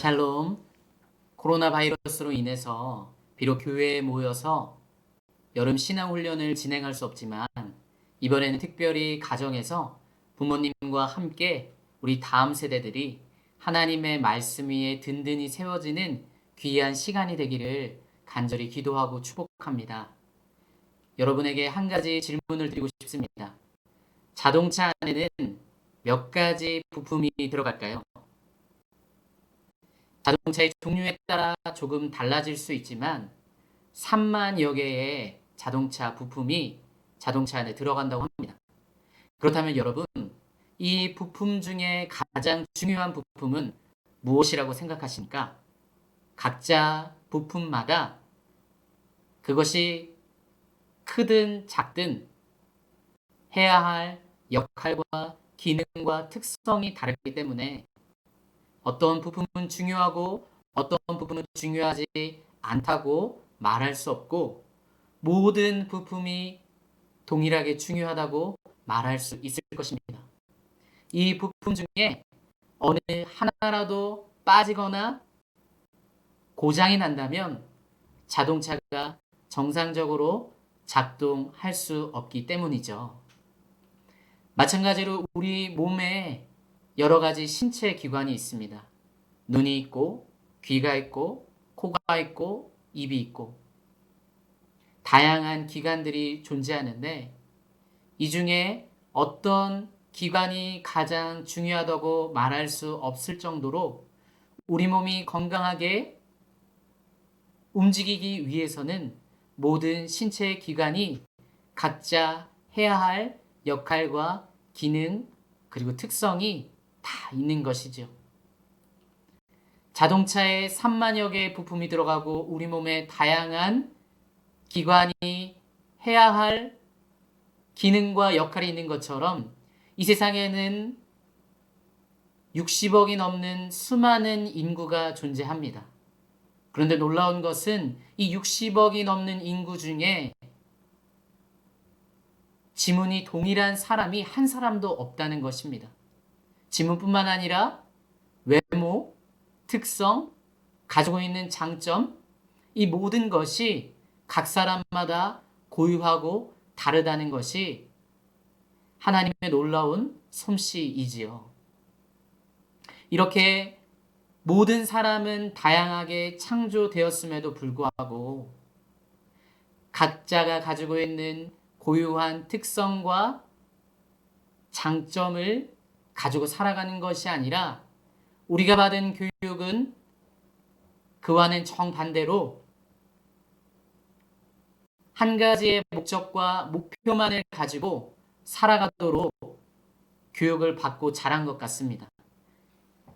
샬롬. 코로나 바이러스로 인해서 비록 교회에 모여서 여름 신앙훈련을 진행할 수 없지만 이번에는 특별히 가정에서 부모님과 함께 우리 다음 세대들이 하나님의 말씀 위에 든든히 세워지는 귀한 시간이 되기를 간절히 기도하고 축복합니다. 여러분에게 한 가지 질문을 드리고 싶습니다. 자동차 안에는 몇 가지 부품이 들어갈까요? 자동차의 종류에 따라 조금 달라질 수 있지만 3만여 개의 자동차 부품이 자동차 안에 들어간다고 합니다. 그렇다면 여러분, 이 부품 중에 가장 중요한 부품은 무엇이라고 생각하십니까? 각자 부품마다 그것이 크든 작든 해야 할 역할과 기능과 특성이 다르기 때문에 어떤 부품은 중요하고 어떤 부품은 중요하지 않다고 말할 수 없고 모든 부품이 동일하게 중요하다고 말할 수 있을 것입니다. 이 부품 중에 어느 하나라도 빠지거나 고장이 난다면 자동차가 정상적으로 작동할 수 없기 때문이죠. 마찬가지로 우리 몸에 여러 가지 신체 기관이 있습니다. 눈이 있고, 귀가 있고, 코가 있고, 입이 있고, 다양한 기관들이 존재하는데 이 중에 어떤 기관이 가장 중요하다고 말할 수 없을 정도로 우리 몸이 건강하게 움직이기 위해서는 모든 신체 기관이 각자 해야 할 역할과 기능 그리고 특성이 다 있는 것이죠. 자동차에 3만여 개의 부품이 들어가고 우리 몸에 다양한 기관이 해야 할 기능과 역할이 있는 것처럼 이 세상에는 60억이 넘는 수많은 인구가 존재합니다. 그런데 놀라운 것은 이 60억이 넘는 인구 중에 지문이 동일한 사람이 한 사람도 없다는 것입니다. 지문뿐만 아니라 외모, 특성, 가지고 있는 장점, 이 모든 것이 각 사람마다 고유하고 다르다는 것이 하나님의 놀라운 솜씨이지요. 이렇게 모든 사람은 다양하게 창조되었음에도 불구하고 각자가 가지고 있는 고유한 특성과 장점을 가지고 살아가는 것이 아니라 우리가 받은 교육은 그와는 정반대로 한 가지의 목적과 목표만을 가지고 살아가도록 교육을 받고 자란 것 같습니다.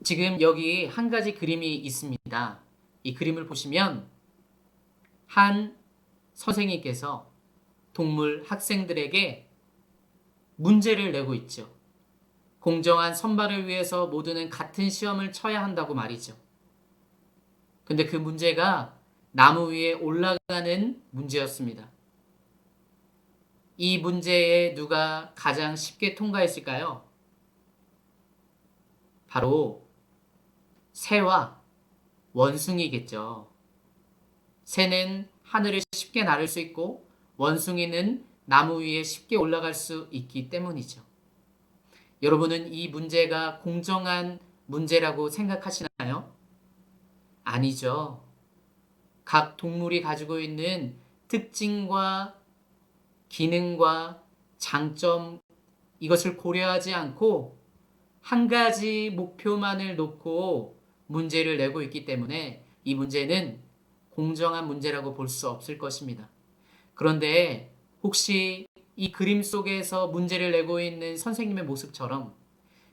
지금 여기 한 가지 그림이 있습니다. 이 그림을 보시면 한 선생님께서 동물 학생들에게 문제를 내고 있죠. 공정한 선발을 위해서 모두는 같은 시험을 쳐야 한다고 말이죠. 근데 그 문제가 나무 위에 올라가는 문제였습니다. 이 문제에 누가 가장 쉽게 통과했을까요? 바로 새와 원숭이겠죠. 새는 하늘을 쉽게 나를 수 있고 원숭이는 나무 위에 쉽게 올라갈 수 있기 때문이죠. 여러분은 이 문제가 공정한 문제라고 생각하시나요? 아니죠. 각 동물이 가지고 있는 특징과 기능과 장점 이것을 고려하지 않고 한 가지 목표만을 놓고 문제를 내고 있기 때문에 이 문제는 공정한 문제라고 볼 수 없을 것입니다. 그런데 혹시 이 그림 속에서 문제를 내고 있는 선생님의 모습처럼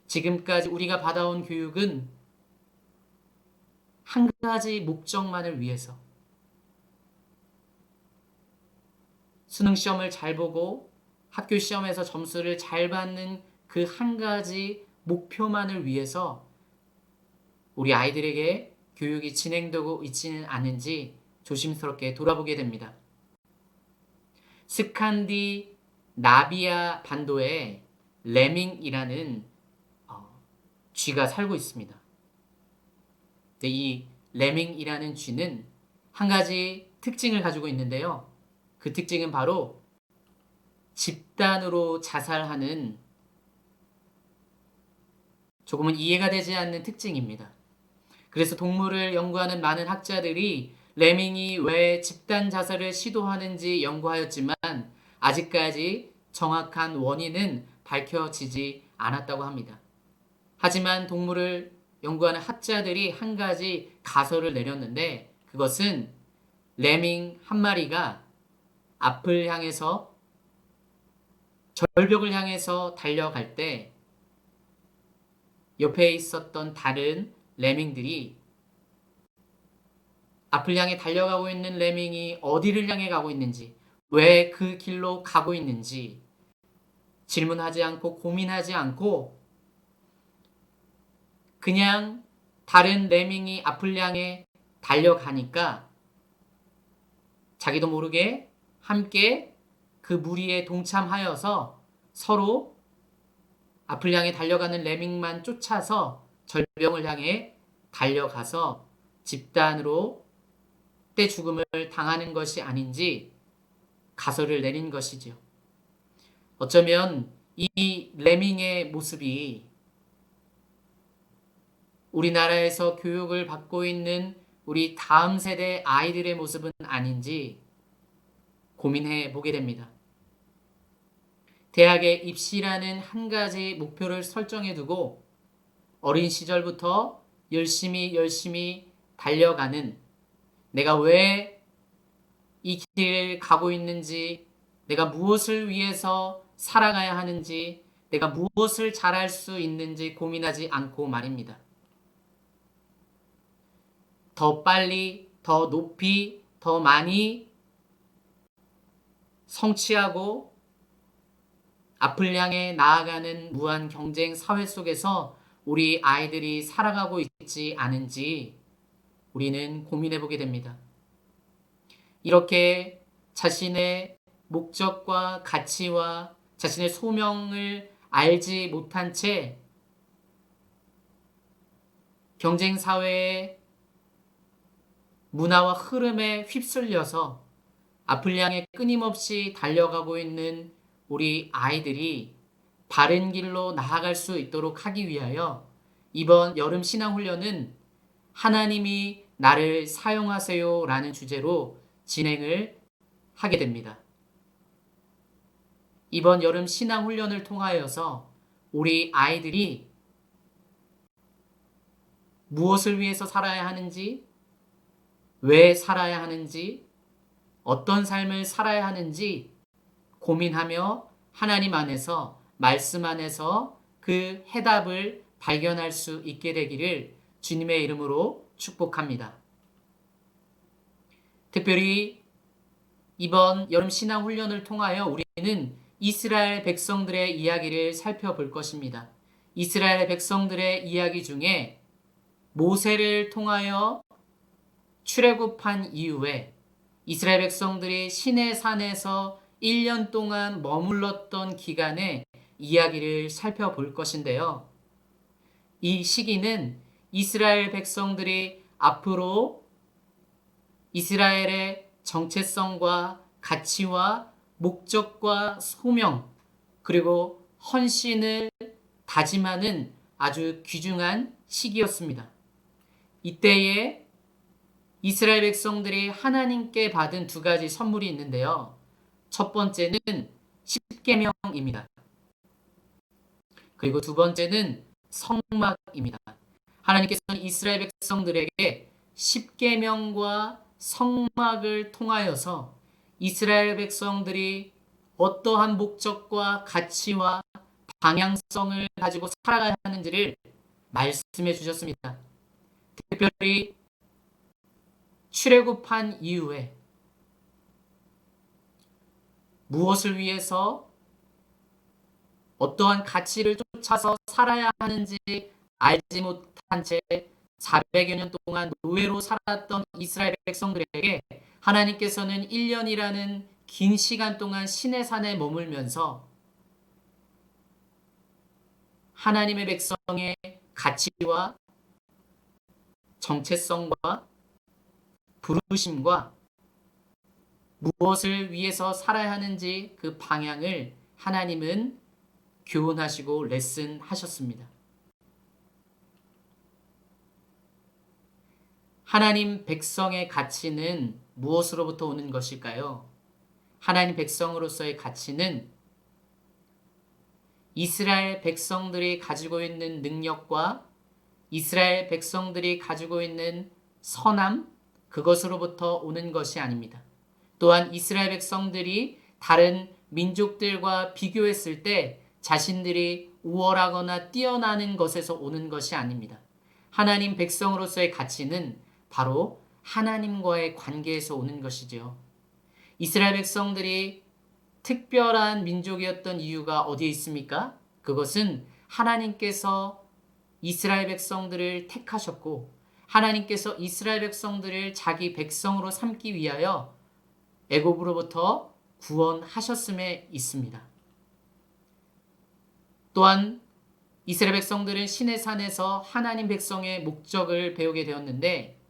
지금까지 우리가 받아온 교육은 한 가지 목적만을 위해서 수능 시험을 잘 보고 학교 시험에서 점수를 잘 받는 그 한 가지 목표만을 위해서 우리 아이들에게 교육이 진행되고 있지는 않은지 조심스럽게 돌아보게 됩니다. 스칸디나비아 반도에 레밍이라는 쥐가 살고 있습니다. 네, 이 레밍이라는 쥐는 한 가지 특징을 가지고 있는데요. 그 특징은 바로 집단으로 자살하는 조금은 이해가 되지 않는 특징입니다. 그래서 동물을 연구하는 많은 학자들이 레밍이 왜 집단 자살을 시도하는지 연구하였지만 아직까지 정확한 원인은 밝혀지지 않았다고 합니다. 하지만 동물을 연구하는 학자들이 한 가지 가설을 내렸는데 그것은 레밍 한 마리가 앞을 향해서 절벽을 향해서 달려갈 때 옆에 있었던 다른 레밍들이 앞을 향해 달려가고 있는 레밍이 어디를 향해 가고 있는지, 왜 그 길로 가고 있는지 질문하지 않고 고민하지 않고 그냥 다른 레밍이 앞을 향해 달려가니까 자기도 모르게 함께 그 무리에 동참하여서 서로 앞을 향해 달려가는 레밍만 쫓아서 절벽을 향해 달려가서 집단으로 때 죽음을 당하는 것이 아닌지 가설을 내린 것이지요. 어쩌면 이 레밍의 모습이 우리나라에서 교육을 받고 있는 우리 다음 세대 아이들의 모습은 아닌지 고민해 보게 됩니다. 대학에 입시라는 한 가지 목표를 설정해 두고 어린 시절부터 열심히 달려가는 내가 왜 이 길을 가고 있는지, 내가 무엇을 위해서 살아가야 하는지, 내가 무엇을 잘할 수 있는지 고민하지 않고 말입니다. 더 빨리, 더 높이, 더 많이 성취하고 앞을 향해 나아가는 무한 경쟁 사회 속에서 우리 아이들이 살아가고 있지 않은지 우리는 고민해 보게 됩니다. 이렇게 자신의 목적과 가치와 자신의 소명을 알지 못한 채 경쟁 사회의 문화와 흐름에 휩쓸려서 앞을 향해 끊임없이 달려가고 있는 우리 아이들이 바른 길로 나아갈 수 있도록 하기 위하여 이번 여름 신앙훈련은 하나님이 나를 사용하세요 라는 주제로 진행을 하게 됩니다. 이번 여름 신앙훈련을 통하여서 우리 아이들이 무엇을 위해서 살아야 하는지, 왜 살아야 하는지, 어떤 삶을 살아야 하는지 고민하며 하나님 안에서, 말씀 안에서 그 해답을 발견할 수 있게 되기를 주님의 이름으로 축복합니다. 특별히 이번 여름 신앙 훈련을 통하여 우리는 이스라엘 백성들의 이야기를 살펴볼 것입니다. 이스라엘 백성들의 이야기 중에 모세를 통하여 출애굽한 이후에 이스라엘 백성들이 시내산에서 1년 동안 머물렀던 기간의 이야기를 살펴볼 것인데요. 이 시기는 이스라엘 백성들이 앞으로 이스라엘의 정체성과 가치와 목적과 소명 그리고 헌신을 다짐하는 아주 귀중한 시기였습니다. 이때에 이스라엘 백성들이 하나님께 받은 두 가지 선물이 있는데요. 첫 번째는 십계명입니다. 그리고 두 번째는 성막입니다. 하나님께서는 이스라엘 백성들에게 십계명과 성막을 통하여서 이스라엘 백성들이 어떠한 목적과 가치와 방향성을 가지고 살아가야 하는지를 말씀해 주셨습니다. 특별히 출애굽한 이후에 무엇을 위해서 어떠한 가치를 쫓아서 살아야 하는지 알지 못한 채 400여 년 동안 노예로 살았던 이스라엘 백성들에게 하나님께서는 1년이라는 긴 시간 동안 시내산에 머물면서 하나님의 백성의 가치와 정체성과 부르심과 무엇을 위해서 살아야 하는지 그 방향을 하나님은 교훈하시고 레슨하셨습니다. 하나님 백성의 가치는 무엇으로부터 오는 것일까요? 하나님 백성으로서의 가치는 이스라엘 백성들이 가지고 있는 능력과 이스라엘 백성들이 가지고 있는 선함, 그것으로부터 오는 것이 아닙니다. 또한 이스라엘 백성들이 다른 민족들과 비교했을 때 자신들이 우월하거나 뛰어나는 것에서 오는 것이 아닙니다. 하나님 백성으로서의 가치는 바로 하나님과의 관계에서 오는 것이죠. 이스라엘 백성들이 특별한 민족이었던 이유가 어디에 있습니까? 그것은 하나님께서 이스라엘 백성들을 택하셨고 하나님께서 이스라엘 백성들을 자기 백성으로 삼기 위하여 애굽으로부터 구원하셨음에 있습니다. 또한 이스라엘 백성들은 시내 산에서 하나님 백성의 목적을 배우게 되었는데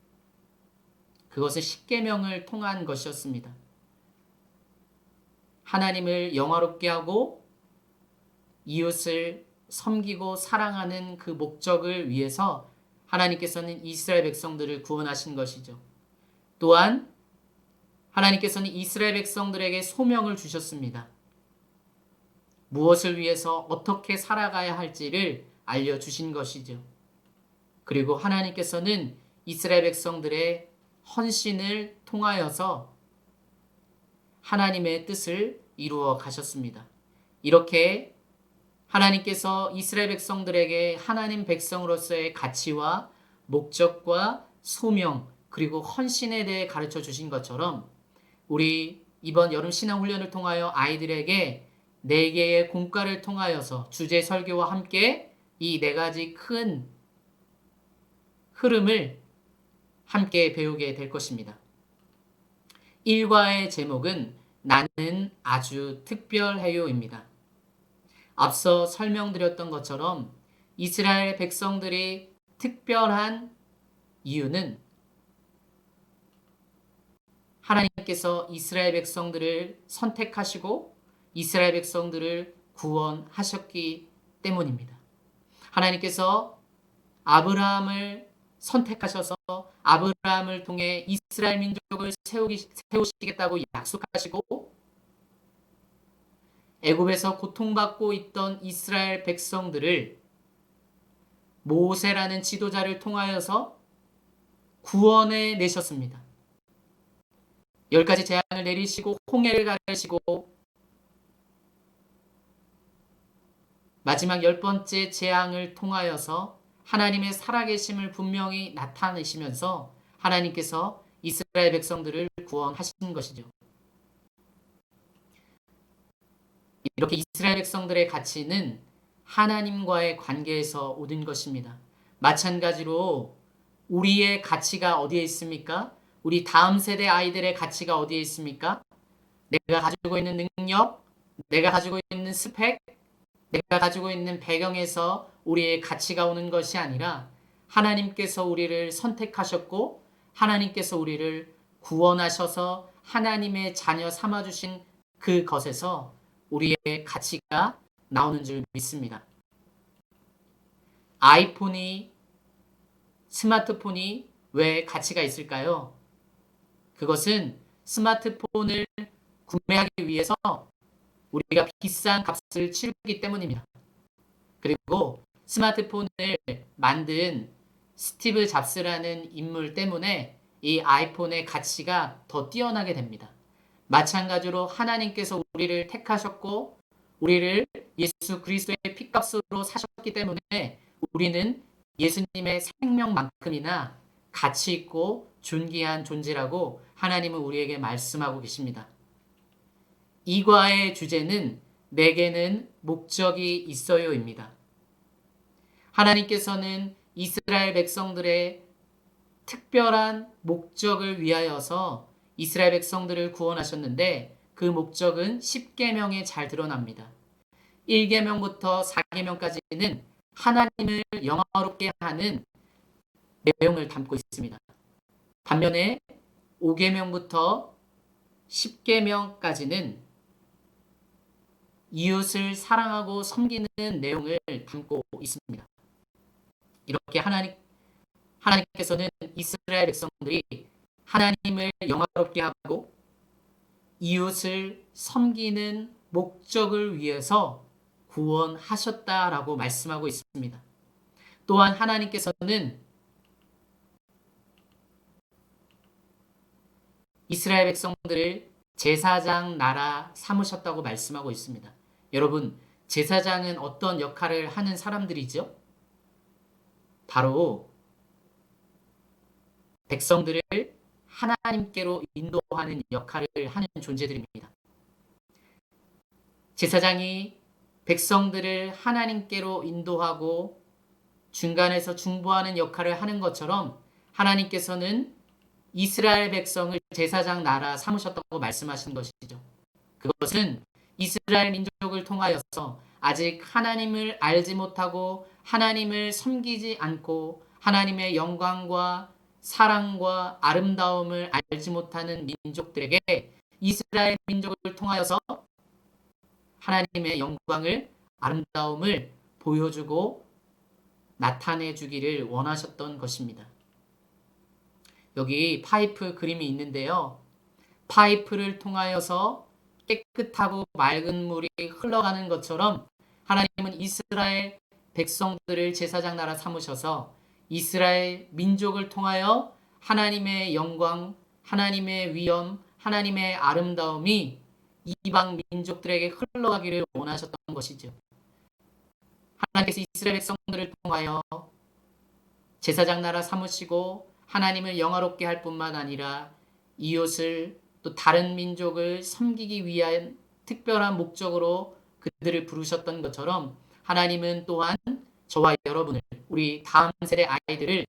그것은 십계명을 통한 것이었습니다. 하나님을 영화롭게 하고 이웃을 섬기고 사랑하는 그 목적을 위해서 하나님께서는 이스라엘 백성들을 구원하신 것이죠. 또한 하나님께서는 이스라엘 백성들에게 소명을 주셨습니다. 무엇을 위해서 어떻게 살아가야 할지를 알려주신 것이죠. 그리고 하나님께서는 이스라엘 백성들의 헌신을 통하여서 하나님의 뜻을 이루어 가셨습니다. 이렇게 하나님께서 이스라엘 백성들에게 하나님 백성으로서의 가치와 목적과 소명 그리고 헌신에 대해 가르쳐 주신 것처럼 우리 이번 여름 신앙훈련을 통하여 아이들에게 4개의 공과를 통하여서 주제 설교와 함께 이 4가지 큰 흐름을 함께 배우게 될 것입니다. 1과의 제목은 나는 아주 특별해요입니다. 앞서 설명드렸던 것처럼 이스라엘 백성들이 특별한 이유는 하나님께서 이스라엘 백성들을 선택하시고 이스라엘 백성들을 구원하셨기 때문입니다. 하나님께서 아브라함을 선택하셔서 아브라함을 통해 이스라엘 민족을 세우시겠다고 약속하시고 애굽에서 고통받고 있던 이스라엘 백성들을 모세라는 지도자를 통하여서 구원해 내셨습니다. 10가지 재앙을 내리시고 홍해를 가르시고 마지막 10번째 재앙을 통하여서 하나님의 살아계심을 분명히 나타내시면서 하나님께서 이스라엘 백성들을 구원하신 것이죠. 이렇게 이스라엘 백성들의 가치는 하나님과의 관계에서 오는 것입니다. 마찬가지로 우리의 가치가 어디에 있습니까? 우리 다음 세대 아이들의 가치가 어디에 있습니까? 내가 가지고 있는 능력, 내가 가지고 있는 스펙, 내가 가지고 있는 배경에서 우리의 가치가 오는 것이 아니라 하나님께서 우리를 선택하셨고 하나님께서 우리를 구원하셔서 하나님의 자녀 삼아주신 그것에서 우리의 가치가 나오는 줄 믿습니다. 스마트폰이 왜 가치가 있을까요? 그것은 스마트폰을 구매하기 위해서 우리가 비싼 값을 치르기 때문입니다. 그리고 스마트폰을 만든 스티브 잡스라는 인물 때문에 이 아이폰의 가치가 더 뛰어나게 됩니다. 마찬가지로 하나님께서 우리를 택하셨고 우리를 예수 그리스도의 피값으로 사셨기 때문에 우리는 예수님의 생명만큼이나 가치 있고 존귀한 존재라고 하나님은 우리에게 말씀하고 계십니다. 이과의 주제는 내게는 목적이 있어요입니다. 하나님께서는 이스라엘 백성들의 특별한 목적을 위하여서 이스라엘 백성들을 구원하셨는데 그 목적은 10계명에 잘 드러납니다. 1계명부터 4계명까지는 하나님을 영화롭게 하는 내용을 담고 있습니다. 반면에 5계명부터 10계명까지는 이웃을 사랑하고 섬기는 내용을 담고 있습니다. 이렇게 하나님께서는 이스라엘 백성들이 하나님을 영화롭게 하고 이웃을 섬기는 목적을 위해서 구원하셨다라고 말씀하고 있습니다. 또한 하나님께서는 이스라엘 백성들을 제사장 나라 삼으셨다고 말씀하고 있습니다. 여러분, 제사장은 어떤 역할을 하는 사람들이죠? 바로 백성들을 하나님께로 인도하는 역할을 하는 존재들입니다. 제사장이 백성들을 하나님께로 인도하고 중간에서 중보하는 역할을 하는 것처럼 하나님께서는 이스라엘 백성을 제사장 나라 삼으셨다고 말씀하신 것이죠. 그것은 이스라엘 민족을 통하여서 아직 하나님을 알지 못하고 하나님을 섬기지 않고 하나님의 영광과 사랑과 아름다움을 알지 못하는 민족들에게 이스라엘 민족을 통하여서 하나님의 영광을 아름다움을 보여주고 나타내 주기를 원하셨던 것입니다. 여기 파이프 그림이 있는데요. 파이프를 통하여서 깨끗하고 맑은 물이 흘러가는 것처럼 하나님은 이스라엘 백성들을 제사장 나라 삼으셔서 이스라엘 민족을 통하여 하나님의 영광, 하나님의 위엄, 하나님의 아름다움이 이방 민족들에게 흘러가기를 원하셨던 것이죠. 하나님께서 이스라엘 백성들을 통하여 제사장 나라 삼으시고 하나님을 영화롭게 할 뿐만 아니라 이웃을 또 다른 민족을 섬기기 위한 특별한 목적으로 그들을 부르셨던 것처럼 하나님은 또한 저와 여러분을, 우리 다음 세대 아이들을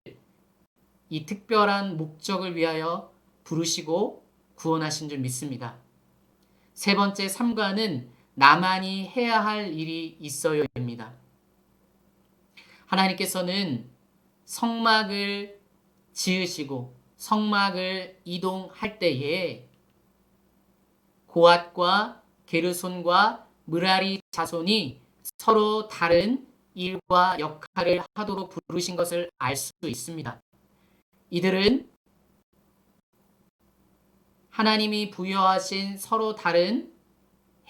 이 특별한 목적을 위하여 부르시고 구원하신 줄 믿습니다. 세 번째, 3과는 나만이 해야 할 일이 있어요입니다. 하나님께서는 성막을 지으시고 성막을 이동할 때에 고앗과 게르손과 므라리 자손이 서로 다른 일과 역할을 하도록 부르신 것을 알 수 있습니다. 이들은 하나님이 부여하신 서로 다른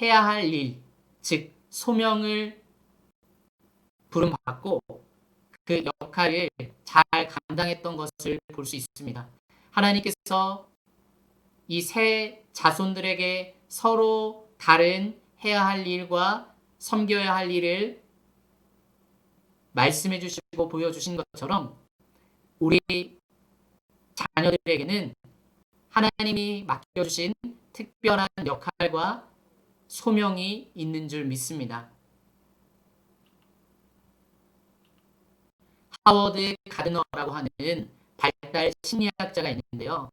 해야 할 일, 즉 소명을 부름받고 그 역할을 잘 감당했던 것을 볼 수 있습니다. 하나님께서 이 세 자손들에게 서로 다른 해야 할 일과 섬겨야 할 일을 말씀해 주시고 보여주신 것처럼 우리 자녀들에게는 하나님이 맡겨주신 특별한 역할과 소명이 있는 줄 믿습니다. 하워드 가드너라고 하는 발달 심리학자가 있는데요.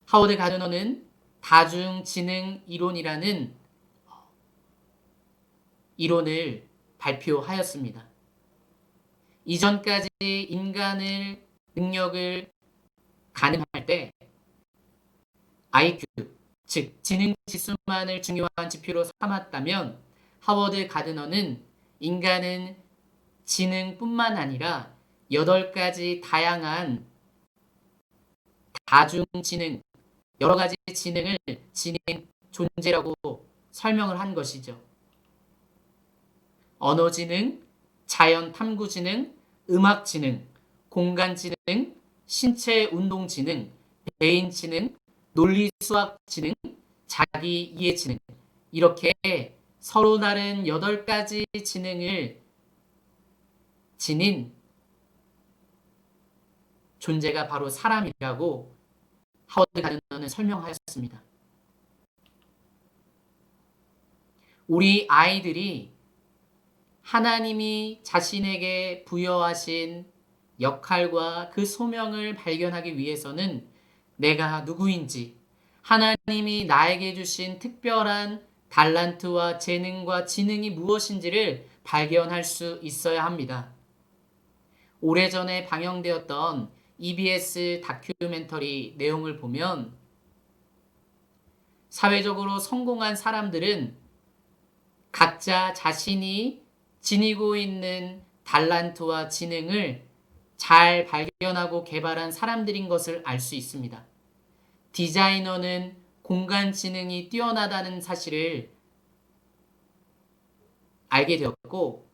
하워드 가드너는 다중지능 이론이라는 이론을 발표하였습니다. 이전까지 인간의 능력을 가늠할 때 IQ, 즉 지능 지수만을 중요한 지표로 삼았다면 하워드 가드너는 인간은 지능뿐만 아니라 8가지 다양한 다중지능, 여러 가지 지능을 지닌 존재라고 설명을 한 것이죠. 언어지능, 자연탐구지능, 음악지능, 공간지능, 신체운동지능, 개인지능, 논리수학지능, 자기이해지능, 이렇게 서로 다른 8가지 지능을 지닌 존재가 바로 사람이라고 하워드 가드너는 설명하였습니다. 우리 아이들이 하나님이 자신에게 부여하신 역할과 그 소명을 발견하기 위해서는 내가 누구인지, 하나님이 나에게 주신 특별한 달란트와 재능과 지능이 무엇인지를 발견할 수 있어야 합니다. 오래전에 방영되었던 EBS 다큐멘터리 내용을 보면 사회적으로 성공한 사람들은 각자 자신이 지니고 있는 달란트와 지능을 잘 발견하고 개발한 사람들인 것을 알 수 있습니다. 디자이너는 공간 지능이 뛰어나다는 사실을 알게 되었고,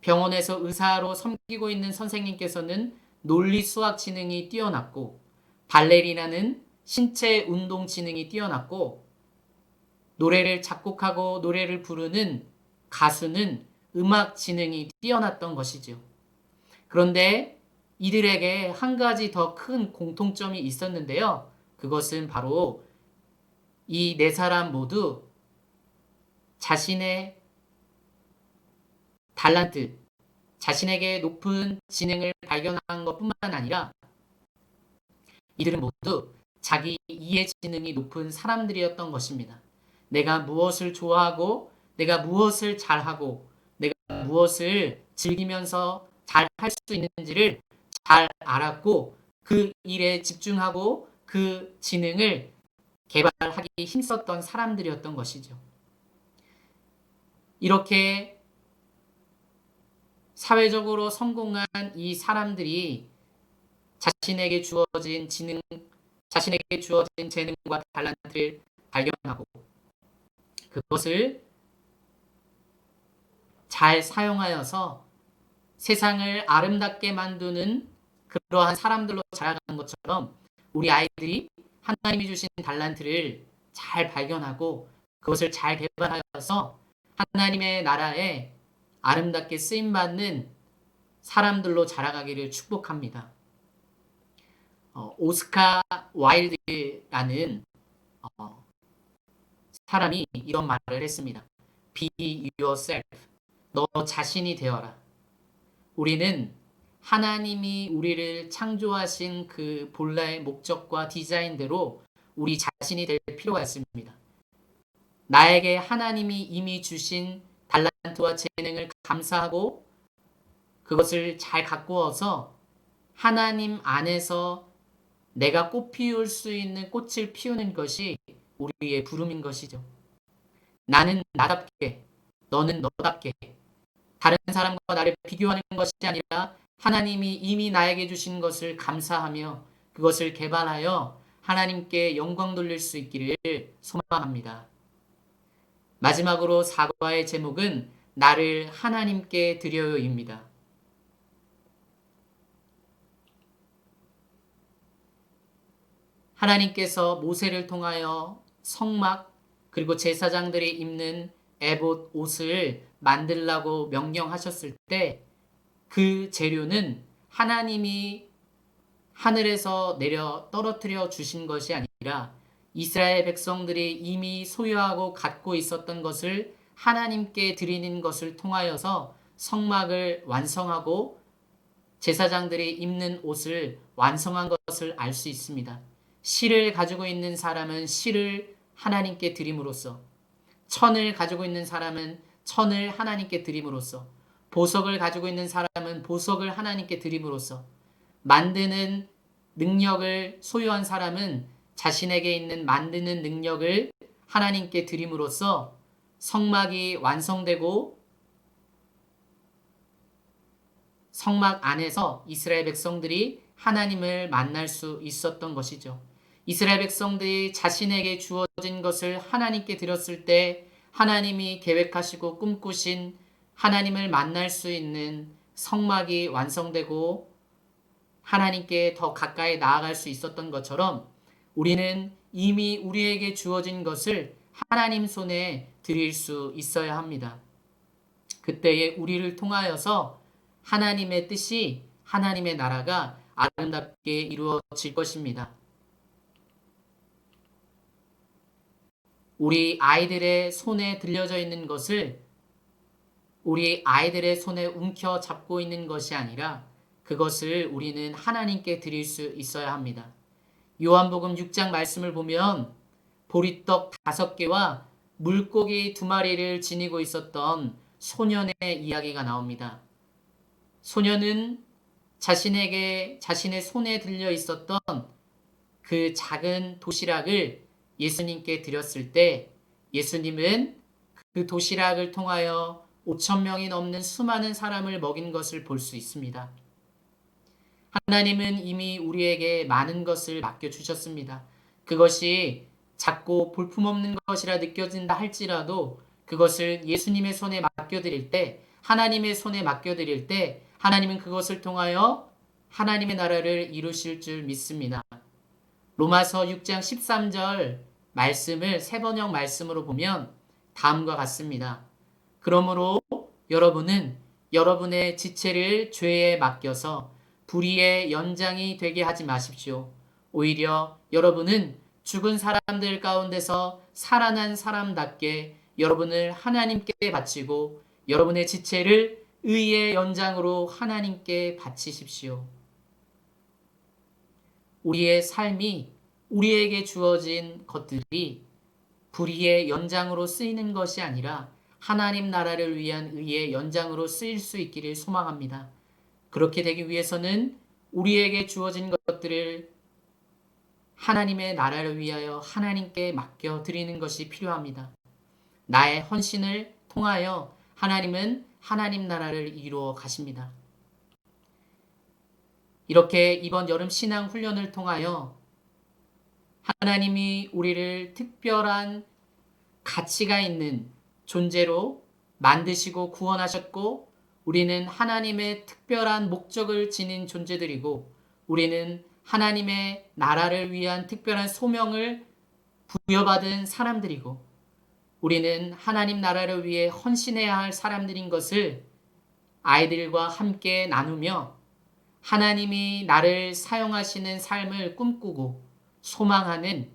병원에서 의사로 섬기고 있는 선생님께서는 논리 수학 지능이 뛰어났고, 발레리나는 신체 운동 지능이 뛰어났고, 노래를 작곡하고 노래를 부르는 가수는 음악 지능이 뛰어났던 것이죠. 그런데 이들에게 한 가지 더 큰 공통점이 있었는데요. 그것은 바로 이 네 사람 모두 자신의 달란트, 자신에게 높은 지능을 발견한 것뿐만 아니라 이들은 모두 자기 이해 지능이 높은 사람들이었던 것입니다. 내가 무엇을 좋아하고, 내가 무엇을 잘하고, 내가 무엇을 즐기면서 잘 할 수 있는지를 잘 알았고, 그 일에 집중하고 그 지능을 개발하기 힘썼던 사람들이었던 것이죠. 이렇게 사회적으로 성공한 이 사람들이 자신에게 주어진 지능, 자신에게 주어진 재능과 달란트를 발견하고 그것을 잘 사용하여서 세상을 아름답게 만드는 그러한 사람들로 자라가는 것처럼 우리 아이들이 하나님이 주신 달란트를 잘 발견하고 그것을 잘 개발하여서 하나님의 나라에 아름답게 쓰임받는 사람들로 자라가기를 축복합니다. 오스카 와일드라는 사람이 이런 말을 했습니다. Be yourself. 너 자신이 되어라. 우리는 하나님이 우리를 창조하신 그 본래의 목적과 디자인대로 우리 자신이 될 필요가 있습니다. 나에게 하나님이 이미 주신 달란트와 재능을 감사하고 그것을 잘 가꾸어서 하나님 안에서 내가 꽃 피울 수 있는 꽃을 피우는 것이 우리의 부름인 것이죠. 나는 나답게, 너는 너답게, 다른 사람과 나를 비교하는 것이 아니라 하나님이 이미 나에게 주신 것을 감사하며 그것을 개발하여 하나님께 영광 돌릴 수 있기를 소망합니다. 마지막으로 사과의 제목은 나를 하나님께 드려요입니다. 하나님께서 모세를 통하여 성막 그리고 제사장들이 입는 에봇 옷을 만들라고 명령하셨을 때 그 재료는 하나님이 하늘에서 내려 떨어뜨려 주신 것이 아니라 이스라엘 백성들이 이미 소유하고 갖고 있었던 것을 하나님께 드리는 것을 통하여서 성막을 완성하고 제사장들이 입는 옷을 완성한 것을 알 수 있습니다. 실을 가지고 있는 사람은 실을 하나님께 드림으로써, 천을 가지고 있는 사람은 천을 하나님께 드림으로써, 보석을 가지고 있는 사람은 보석을 하나님께 드림으로써, 만드는 능력을 소유한 사람은 자신에게 있는 만드는 능력을 하나님께 드림으로써 성막이 완성되고 성막 안에서 이스라엘 백성들이 하나님을 만날 수 있었던 것이죠. 이스라엘 백성들이 자신에게 주어진 것을 하나님께 드렸을 때 하나님이 계획하시고 꿈꾸신 하나님을 만날 수 있는 성막이 완성되고 하나님께 더 가까이 나아갈 수 있었던 것처럼 우리는 이미 우리에게 주어진 것을 하나님 손에 드릴 수 있어야 합니다. 그때에 우리를 통하여서 하나님의 뜻이 하나님의 나라가 아름답게 이루어질 것입니다. 우리 아이들의 손에 들려져 있는 것을 우리 아이들의 손에 움켜 잡고 있는 것이 아니라 그것을 우리는 하나님께 드릴 수 있어야 합니다. 요한복음 6장 말씀을 보면 보리떡 5개와 물고기 2마리를 지니고 있었던 소년의 이야기가 나옵니다. 소년은 자신의 손에 들려 있었던 그 작은 도시락을 예수님께 드렸을 때 예수님은 그 도시락을 통하여 5천 명이 넘는 수많은 사람을 먹인 것을 볼 수 있습니다. 하나님은 이미 우리에게 많은 것을 맡겨주셨습니다. 그것이 작고 볼품없는 것이라 느껴진다 할지라도 그것을 예수님의 손에 맡겨드릴 때, 하나님의 손에 맡겨드릴 때 하나님은 그것을 통하여 하나님의 나라를 이루실 줄 믿습니다. 로마서 6장 13절 말씀을 세번역 말씀으로 보면 다음과 같습니다. 그러므로 여러분은 여러분의 지체를 죄에 맡겨서 불의의 연장이 되게 하지 마십시오. 오히려 여러분은 죽은 사람들 가운데서 살아난 사람답게 여러분을 하나님께 바치고 여러분의 지체를 의의 연장으로 하나님께 바치십시오. 우리의 삶이 우리에게 주어진 것들이 불의의 연장으로 쓰이는 것이 아니라 하나님 나라를 위한 의의 연장으로 쓰일 수 있기를 소망합니다. 그렇게 되기 위해서는 우리에게 주어진 것들을 하나님의 나라를 위하여 하나님께 맡겨드리는 것이 필요합니다. 나의 헌신을 통하여 하나님은 하나님 나라를 이루어 가십니다. 이렇게 이번 여름 신앙 훈련을 통하여 하나님이 우리를 특별한 가치가 있는 존재로 만드시고 구원하셨고 우리는 하나님의 특별한 목적을 지닌 존재들이고 우리는 하나님의 나라를 위한 특별한 소명을 부여받은 사람들이고 우리는 하나님 나라를 위해 헌신해야 할 사람들인 것을 아이들과 함께 나누며 하나님이 나를 사용하시는 삶을 꿈꾸고 소망하는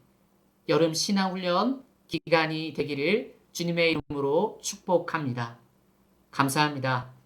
여름 신앙훈련 기간이 되기를 주님의 이름으로 축복합니다. 감사합니다.